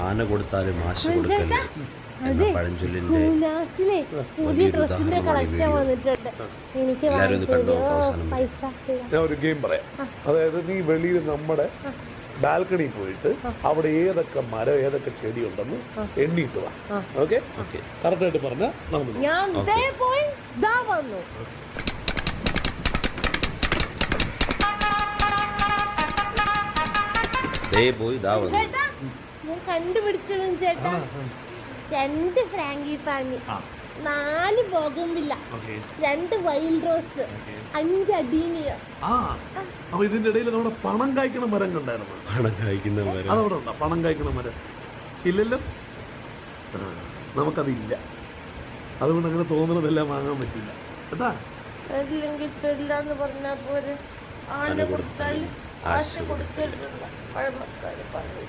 ആന കൊടുത്താലും ആശ കൊടുക്കല് എന്ന പഴഞ്ചൊല്ലിന്റെ പുതിയ ഡ്രസ്സിന്റെ കളക്ഷൻ വന്നിട്ടുണ്ട്. എനിക്ക് ഞാൻ ഒരു ഗെയിം പറയാം. അതായത് നീ വെളിയിൽ നമ്മുടെ ബാൽക്കണി പോയിട്ട് അവിടെ ഏതൊക്കെ മരം ഏതൊക്കെ ചെടി ഉണ്ടെന്ന് എണ്ണിട്ട് വാ. ഓക്കെ കറക്റ്റ് ആയിട്ട് പറഞ്ഞാൽ ഞാൻ പോയി വന്നു. ഞാൻ കണ്ടുപിടിച്ചിടും ചേട്ടാ. 2 frangipani, 4 bougainvillea, 2 wild rose, 5 adenium. അപ്പൊ ഇതിന്റെ ഇടയിൽ നമ്മുടെ പണം കായ്ക്കണ മരം കണ്ടായിരുന്നു. അതവിടെ ഉണ്ടോ പണം കായ്ക്കണ മരം? ഇല്ലല്ലോ, നമുക്കതില്ല. അതുകൊണ്ട് അങ്ങനെ തോന്നുന്നതെല്ലാം വാങ്ങാൻ പറ്റില്ല കേട്ടാ. പറഞ്ഞാ പോലെ ആന കൊടുത്താൽ ആശ കൊടുക്കരുതെന്ന് പഴമക്കാര് പറഞ്ഞു.